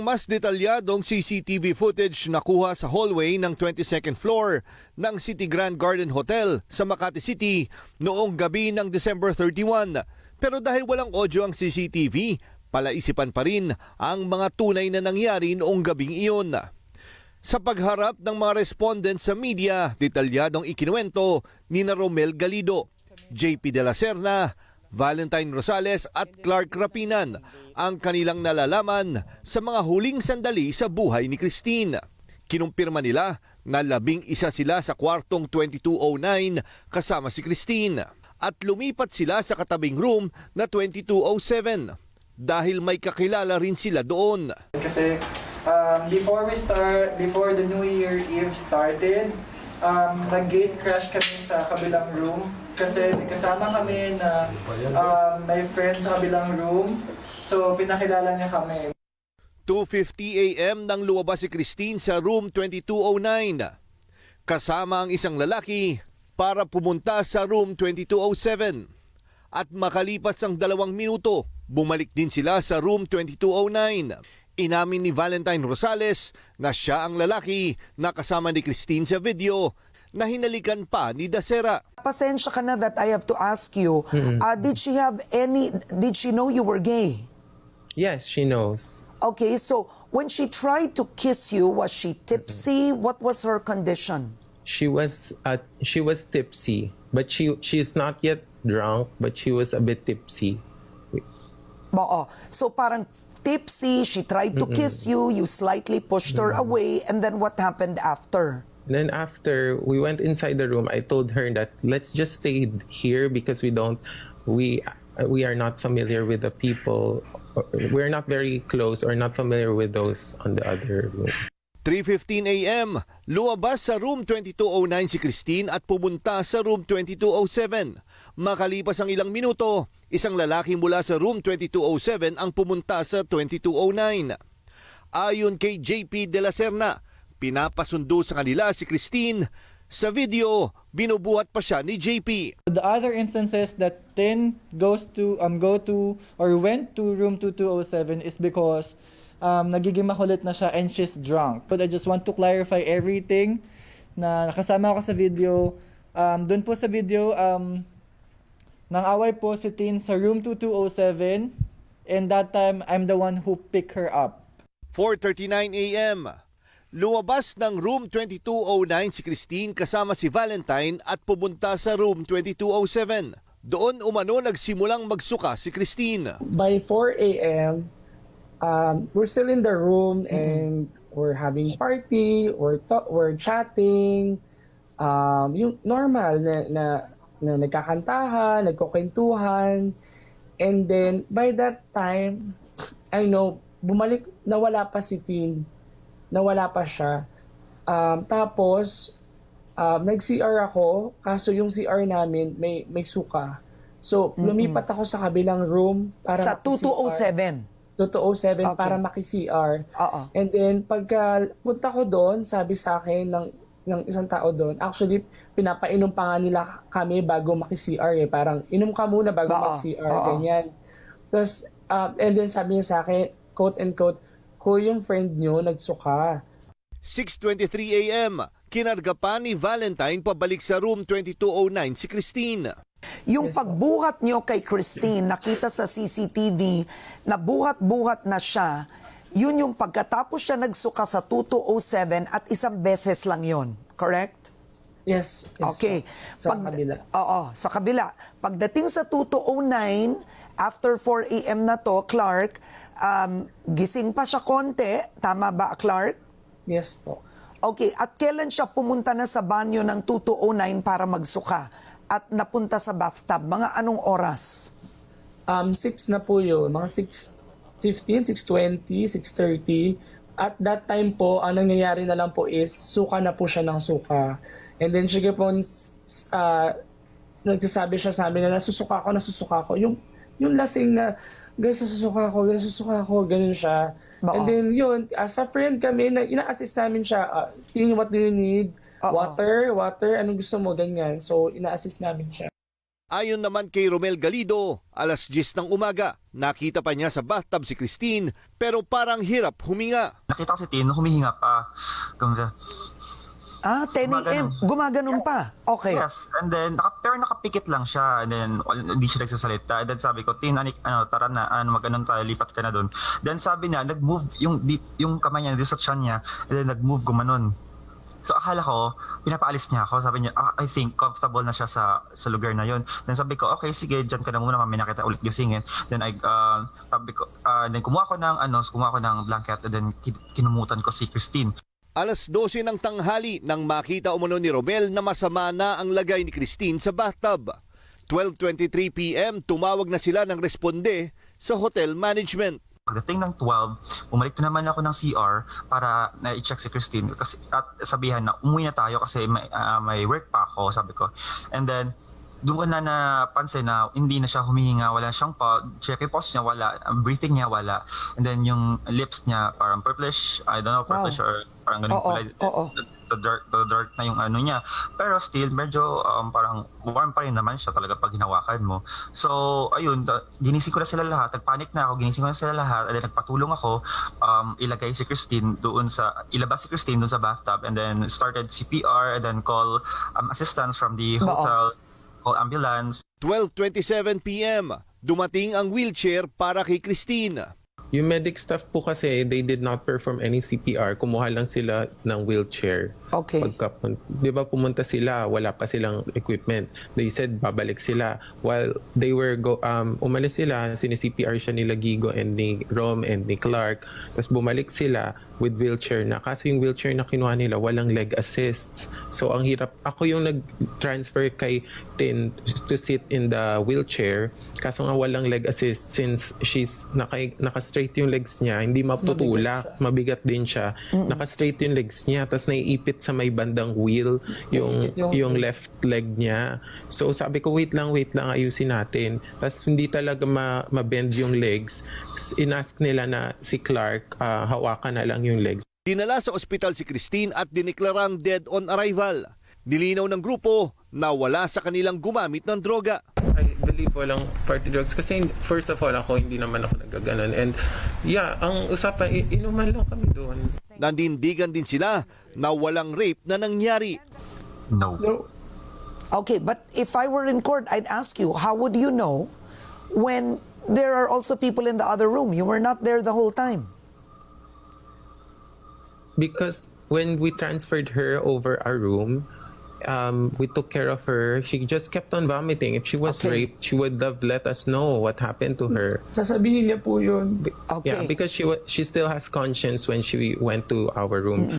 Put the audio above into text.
Mas detalyadong CCTV footage nakuha sa hallway ng 22nd floor ng City Grand Garden Hotel sa Makati City noong gabi ng December 31. Pero dahil walang audio ang CCTV, palaisipan pa rin ang mga tunay na nangyari noong gabing iyon. Sa pagharap ng mga respondents sa media, detalyadong ikinuwento ni Romel Galido, JP De La Serna, Valentine Rosales at Clark Rapinan ang kanilang nalalaman sa mga huling sandali sa buhay ni Christine. Kinumpirma nila na 11 sila sa kwartong 2209 kasama si Christine at lumipat sila sa katabing room na 2207 dahil may kakilala rin sila doon. Kasi before the New Year Eve started, nag-gate crash kami sa kabilang room kasi may kasama kami na may friends sa kabilang room, so pinakilala niya kami. 2:50 a.m. nang lumabas si Christine sa room 2209 kasama ang isang lalaki para pumunta sa room 2207 at makalipas ang 2 minuto, bumalik din sila sa room 2209. Inamin ni Valentine Rosales na siya ang lalaki na kasama ni Christine sa video na hinalikan pa ni Dasera. Pasensya ka na that I have to ask you, did she know you were gay? Yes, she knows. Okay, so when she tried to kiss you, was she tipsy? What was her condition? She was tipsy, but she's not yet drunk, but she was a bit tipsy. Oo. So parang tipsy, she tried to kiss you, you slightly pushed her away, and then what happened after? Then after we went inside the room, I told her that let's just stay here because we are not familiar with the people. We're not very close or not familiar with those on the other room. 3:15 a.m. Luwabas sa room 2209 si Christine at pumunta sa room 2207. Makalipas ang ilang minuto, isang lalaki mula sa room 2207 ang pumunta sa 2209. Ayon kay JP De La Serna, pinapasundo sa kanila si Christine. Sa video, binubuhat pa siya ni JP. The other instances that Tin went to room 2207 is because nagiging makulit na siya and she's drunk. But I just want to clarify everything na nakasama ako sa video. Doon po sa video, nang away po si Tin sa room 2207 and that time I'm the one who picked her up. 4:39 a.m. Lumabas ng room 2209 si Christine kasama si Valentine at pumunta sa room 2207. Doon umano nagsimulang magsuka si Christine. By 4 a.m., we're still in the room and we're having party, we're chatting, yung normal na nagkakantahan, nagkukwentuhan. And then, by that time, I know, nawala pa si Tin. Nawala pa siya. Tapos, nag-CR ako, kaso yung CR namin may suka. So, lumipat ako sa kabilang room para sa 2207. 2207 Okay. para maki-CR. Oo. And then, pagka punta ko doon, sabi sa akin ng isang tao doon, actually, pinapainom pa nga nila kami bago maki-CR eh. Parang, inom ka muna bago maki-CR, ganyan. Tapos, and then sabi niya sa akin, quote and quote, "Ko yung friend nyo nagsuka." 6:23 a.m. Kinarga pa ni Valentine pabalik sa room 2209 si Christine. Yung pagbuhat nyo kay Christine, nakita sa CCTV na buhat-buhat na siya, yun yung pagkatapos siya nagsuka sa 2207 at isang beses lang yon, correct? Yes. Okay. Sa kabila. Oo, sa kabila. Pagdating sa 2209, after 4 a.m. na to, Clark, gising pa siya konti. Tama ba, Clark? Yes po. Okay. At kailan siya pumunta na sa banyo ng 2209 para magsuka? At napunta sa bathtub? Mga anong oras? 6 na po yun. Mga 6:15, 6:20, 6:30. At that time po, ang nangyayari na lang po is, suka na po siya ng suka. And then, sige po, nagsasabi siya sa amin na nasusuka ako. Yung lasing na, guys, nasusuka ako, ganun siya. And then yun, as a friend kami, ina-assist namin siya, what do you need? Water, anong gusto mo, ganyan. So, ina-assist namin siya. Ayon naman kay Romel Galido, alas 10 ng umaga, nakita pa niya sa bathtub si Christine pero parang hirap huminga. Nakita ko si Tin, humihinga pa. 10 a.m. Gumaganon pa. Okay. Yes, and then, pero nakapikit lang siya, and then, hindi siya nagsasalita. And then sabi ko, Tin, tara na, mag-anon tayo, lipat ka na doon. Then sabi niya, nag-move, yung kamay niya, sa tiyan niya, and then nag-move, gumanon. So akala ko, pinapaalis niya ako. Sabi niya, I think comfortable na siya sa lugar na yon. Then sabi ko, okay, sige, dyan ka na muna, mamaya kita ulit gisingin. Then sabi ko, then kumuha ko ng blanket, and then kinumutan ko si Christine. Alas 12 ng tanghali nang makita umano ni Romel na masama na ang lagay ni Christine sa bathtub. 12:23 p.m. tumawag na sila ng responde sa hotel management. Pagdating ng 12, bumalik na naman ako ng CR para na-check si Christine at sabihan na umuwi na tayo kasi may work pa ako, sabi ko. And then, doon ko na napansin na hindi na siya humihinga, wala siyang check pulse niya, wala, breathing niya, wala. And then yung lips niya parang purplish, I don't know, purplish or parang ganun kulay. The dark na yung ano niya. Pero still, medyo parang warm pa rin naman siya talaga pag hinawakan mo. So, ayun, ginising ko na sila lahat, nagpanik na ako, ginising ko na sila lahat, and then nagpatulong ako, ilagay si Christine ilabas si Christine doon sa bathtub, and then started CPR, and then call assistance from the hotel, call ambulance. 12:27 p.m. dumating ang wheelchair para kay Christine. Yung medic staff po kasi, they did not perform any CPR. Kumuha lang sila ng wheelchair. Okay. Di ba pumunta sila, wala pa silang equipment. They said babalik sila. While they were umalis sila, sini-CPR siya nila Gigo and ni Rom and ni Clark. Tapos bumalik sila with wheelchair na. Kaso yung wheelchair na kinuha nila, walang leg assists. So ang hirap. Ako yung nag-transfer kay Tin to sit in the wheelchair. Kaso nga walang leg assist since she's naka-straight yung legs niya, hindi matutulak, mabigat din siya. Naka-straight yung legs niya, tapos naiipit sa may bandang wheel yung left leg niya. So sabi ko, wait lang, ayusin natin. Tapos hindi talaga ma-bend yung legs. Inask nila na si Clark, hawakan na lang yung legs. Dinala sa ospital si Christine at diniklarang dead on arrival. Nilinaw ng grupo na wala sa kanilang gumamit ng droga. I believe walang party drugs kasi first of all ako hindi naman ako nagaganon, and ang usapan inuman lang kami doon. Nandindigan din sila na walang rape na nangyari. No. Okay, but if I were in court, I'd ask you, how would you know when there are also people in the other room? You were not there the whole time. Because when we transferred her over our room, we took care of her. She just kept on vomiting. If she was raped, she would have let us know what happened to her. Sasabihin niya po yun. Okay. Yeah, because she still has conscience when she went to our room.